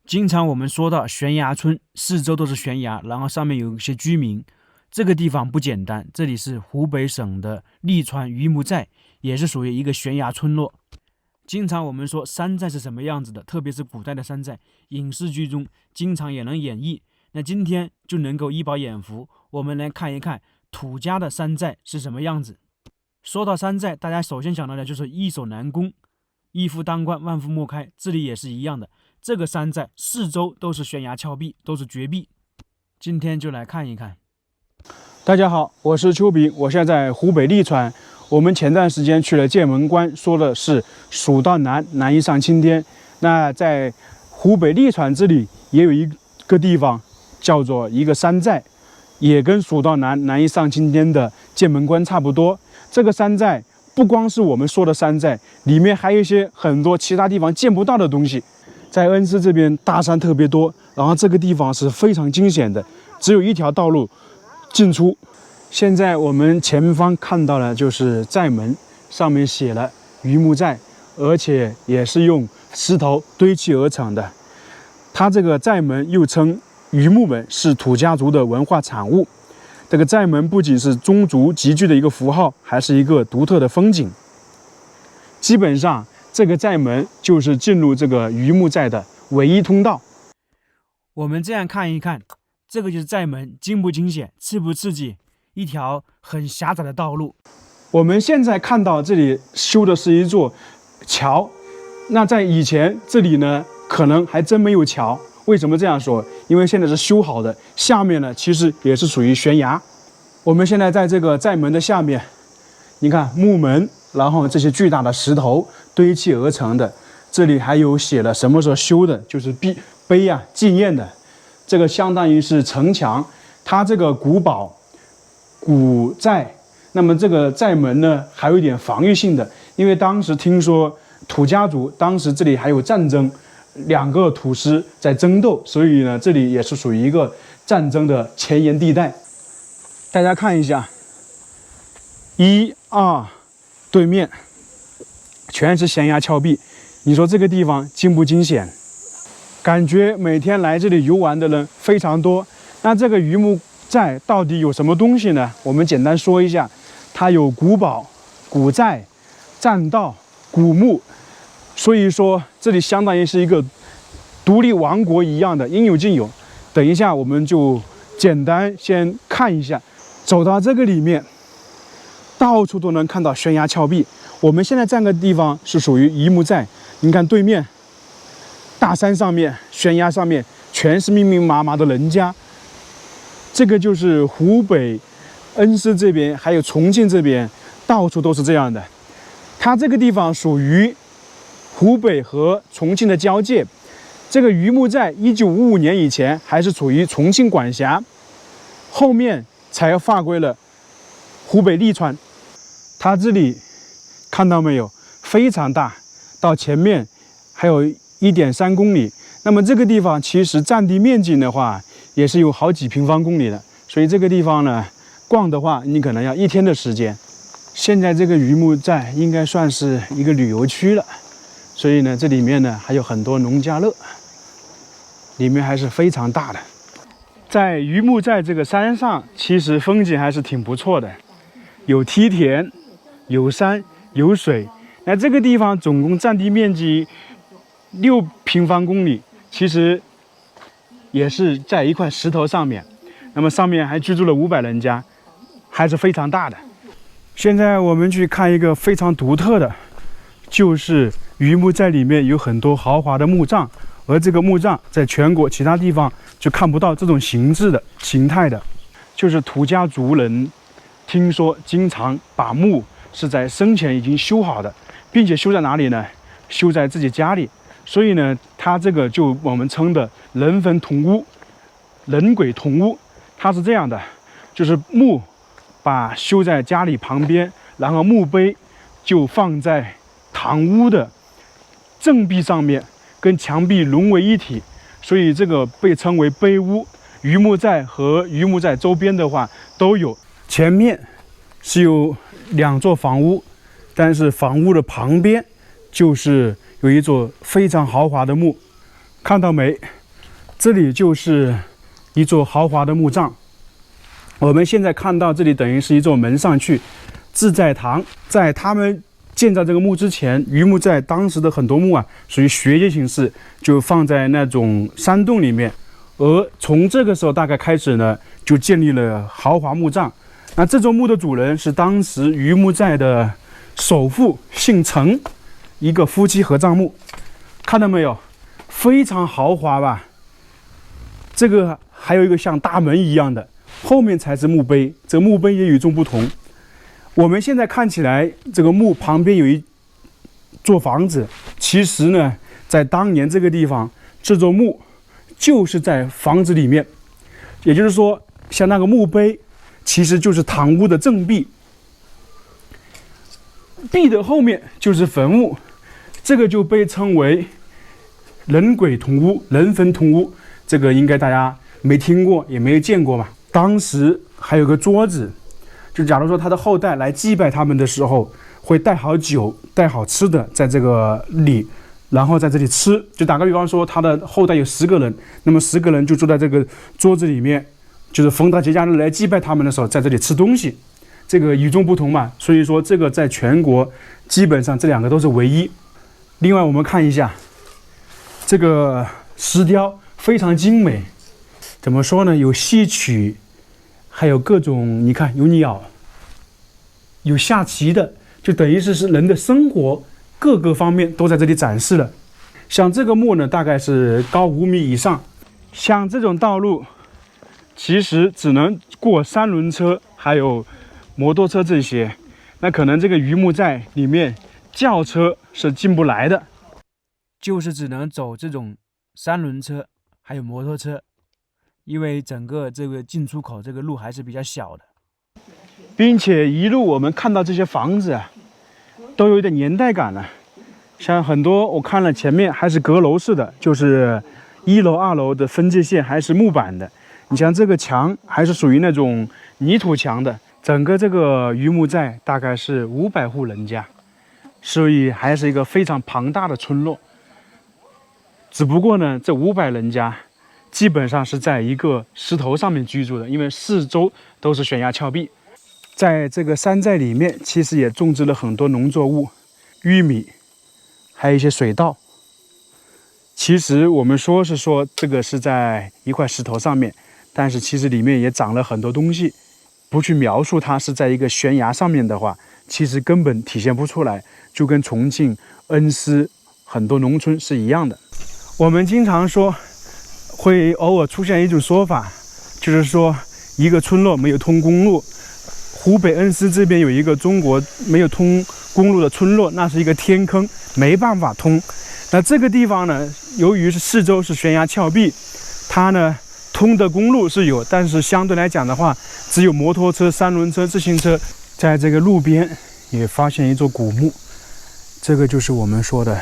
经常我们说到悬崖村，四周都是悬崖，然后上面有一些居民。这个地方不简单，这里是湖北省的利川榆木寨，也是属于一个悬崖村落。经常我们说山寨是什么样子的，特别是古代的山寨，影视剧中经常也能演绎。那今天就能够一饱眼福，我们来看一看土家的山寨是什么样子。说到山寨，大家首先想到的就是易守难攻，一夫当关，万夫莫开。这里也是一样的，这个山寨四周都是悬崖峭壁，都是绝壁。今天就来看一看。大家好，我是邱炳，我现在在湖北利川。我们前段时间去了剑门关，说的是蜀道难，难易上青天。那在湖北利川这里也有一个地方叫做一个山寨，也跟蜀道难，难易上青天的剑门关差不多。这个山寨不光是我们说的山寨，里面还有一些很多其他地方见不到的东西。在恩施这边大山特别多，然后这个地方是非常惊险的，只有一条道路进出。现在我们前方看到的就是寨门，上面写了榆木寨，而且也是用石头堆砌而成的。它这个寨门又称榆木门，是土家族的文化产物。这个寨门不仅是宗族集聚的一个符号，还是一个独特的风景。基本上这个寨门就是进入这个榆木寨的唯一通道。我们这样看一看，这个就是寨门，惊不惊险，刺不刺激？一条很狭窄的道路。我们现在看到这里修的是一座桥，那在以前这里呢，可能还真没有桥。为什么这样说？因为现在是修好的，下面呢其实也是属于悬崖。我们现在在这个寨门的下面，你看木门，然后这些巨大的石头堆砌而成的。这里还有写了什么时候修的，就是碑啊，纪念的。这个相当于是城墙，它这个古堡。古寨，那么这个寨门呢，还有一点防御性的，因为当时听说土家族当时这里还有战争，两个土师在争斗，所以呢，这里也是属于一个战争的前沿地带。大家看一下，1、2，对面全是悬崖峭壁，你说这个地方惊不惊险？感觉每天来这里游玩的人非常多。那这个榆木寨到底有什么东西呢？我们简单说一下，它有古堡、古寨、栈道、古墓，所以说这里相当于是一个独立王国一样的，应有尽有。等一下我们就简单先看一下，走到这个里面，到处都能看到悬崖峭壁。我们现在站的地方是属于榆木寨，你看对面大山上面、悬崖上面全是密密麻麻的人家。这个就是湖北恩施这边，还有重庆这边，到处都是这样的。它这个地方属于湖北和重庆的交界。这个榆木寨1955年以前还是处于重庆管辖，后面才划归了湖北利川。它这里看到没有，非常大，到前面还有1.3公里。那么这个地方其实占地面积的话，也是有好几平方公里的，所以这个地方呢，逛的话，你可能要1天的时间。现在这个榆木寨应该算是一个旅游区了，所以呢，这里面呢还有很多农家乐，里面还是非常大的。在榆木寨这个山上，其实风景还是挺不错的，有梯田，有山，有水。那这个地方总共占地面积6平方公里，其实也是在一块石头上面，那么上面还居住了500人家，还是非常大的。现在我们去看一个非常独特的，就是榆木寨里面有很多豪华的墓葬，而这个墓葬在全国其他地方就看不到这种形态的，就是土家族人听说经常把墓是在生前已经修好的，并且修在哪里呢？修在自己家里。所以呢，它这个就我们称的人坟同屋、人鬼同屋。它是这样的，就是墓把修在家里旁边，然后墓碑就放在堂屋的正壁上面，跟墙壁融为一体，所以这个被称为碑屋。榆木寨和榆木寨周边的话都有。前面是有2座房屋，但是房屋的旁边就是有一座非常豪华的墓，看到没？这里就是一座豪华的墓葬。我们现在看到这里等于是一座门上去，自在堂。在他们建造这个墓之前，榆木寨当时的很多墓啊，属于学阶形式，就放在那种山洞里面。而从这个时候大概开始呢，就建立了豪华墓葬。那这座墓的主人是当时榆木寨的首富，姓陈，一个夫妻合葬墓。看到没有，非常豪华吧？这个还有一个像大门一样的，后面才是墓碑。这个墓碑也与众不同。我们现在看起来，这个墓旁边有一座房子，其实呢，在当年这个地方，这座墓就是在房子里面。也就是说，像那个墓碑，其实就是堂屋的正壁，壁的后面就是坟墓，这个就被称为人鬼同屋、人坟同屋。这个应该大家没听过，也没有见过吧？当时还有个桌子，就假如说他的后代来祭拜他们的时候，会带好酒、带好吃的在这个里，然后在这里吃。就打个比方说，他的后代有10个人，那么10个人就坐在这个桌子里面，就是逢到节假日来祭拜他们的时候，在这里吃东西。这个与众不同嘛，所以说这个在全国基本上这2个都是唯一。另外我们看一下这个石雕，非常精美。怎么说呢？有戏曲，还有各种，你看有鸟，有下棋的，就等于是人的生活各个方面都在这里展示了。像这个墓呢，大概是高5米以上。像这种道路，其实只能过3轮车，还有摩托车这些。那可能这个榆木寨里面轿车是进不来的，就是只能走这种3轮车，还有摩托车，因为整个这个进出口这个路还是比较小的，并且一路我们看到这些房子啊，都有一点年代感了。像很多我看了前面还是阁楼式的，就是1楼、2楼的分界线还是木板的。你像这个墙还是属于那种泥土墙的。整个这个榆木寨大概是500户人家，所以还是一个非常庞大的村落。只不过呢，这500人家基本上是在一个石头上面居住的，因为四周都是悬崖峭壁。在这个山寨里面，其实也种植了很多农作物，玉米，还有一些水稻。其实我们说这个是在一块石头上面，但是其实里面也长了很多东西。不去描述它是在一个悬崖上面的话，其实根本体现不出来，就跟重庆、恩施很多农村是一样的。我们经常说，会偶尔出现一种说法，就是说一个村落没有通公路。湖北恩施这边有一个中国没有通公路的村落，那是一个天坑，没办法通。那这个地方呢，由于是四周是悬崖峭壁，它呢通的公路是有，但是相对来讲的话，只有摩托车、3轮车、自行车。在这个路边也发现一座古墓，这个就是我们说的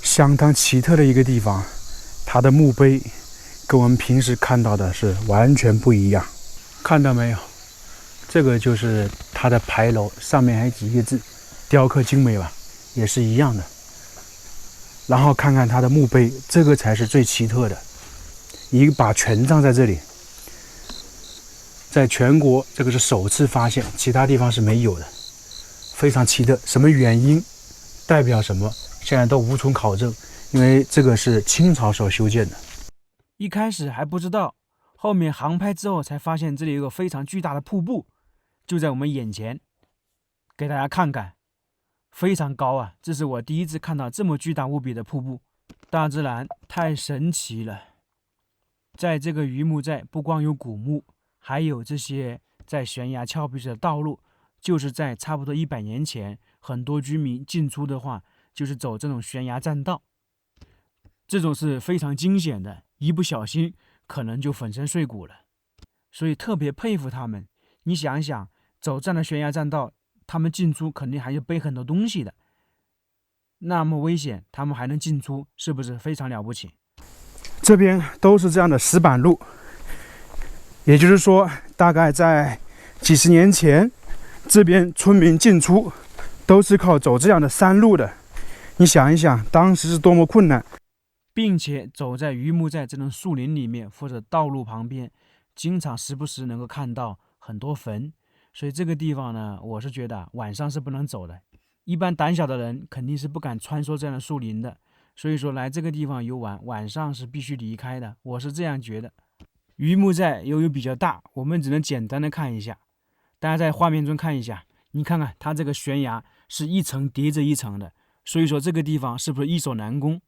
相当奇特的一个地方。它的墓碑跟我们平时看到的是完全不一样，看到没有？这个就是它的牌楼，上面还有几个字，雕刻精美吧，也是一样的。然后看看它的墓碑，这个才是最奇特的，一把权杖在这里，在全国这个是首次发现，其他地方是没有的，非常奇特。什么原因，代表什么，现在都无从考证，因为这个是清朝时候修建的。一开始还不知道，后面航拍之后才发现这里有个非常巨大的瀑布，就在我们眼前，给大家看看，非常高啊！这是我第一次看到这么巨大无比的瀑布，大自然太神奇了。在这个榆木寨，不光有古墓，还有这些在悬崖峭壁上的道路，就是在差不多100年前，很多居民进出的话，就是走这种悬崖栈道，这种是非常惊险的，一不小心可能就粉身碎骨了。所以特别佩服他们。你想想，走这样的悬崖栈道，他们进出肯定还要背很多东西的，那么危险，他们还能进出，是不是非常了不起？这边都是这样的石板路，也就是说，大概在几十年前，这边村民进出都是靠走这样的山路的。你想一想，当时是多么困难。并且走在榆木寨这种树林里面或者道路旁边，经常时不时能够看到很多坟，所以这个地方呢，我是觉得晚上是不能走的。一般胆小的人肯定是不敢穿梭这样的树林的，所以说来这个地方游玩，晚上是必须离开的，我是这样觉得。榆木寨由于比较大，我们只能简单的看一下。大家在画面中看一下，你看看它这个悬崖是一层叠着一层的，所以说这个地方是不是易守难攻？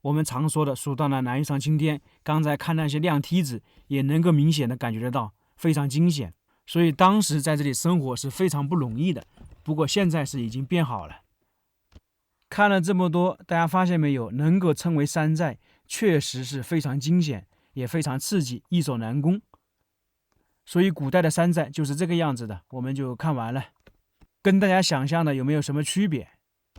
我们常说的蜀道难，难于上青天，刚才看那些亮梯子，也能够明显的感觉得到，非常惊险。所以当时在这里生活是非常不容易的，不过现在是已经变好了。看了这么多，大家发现没有？能够称为山寨，确实是非常惊险，也非常刺激，易守难攻。所以古代的山寨就是这个样子的，我们就看完了。跟大家想象的有没有什么区别？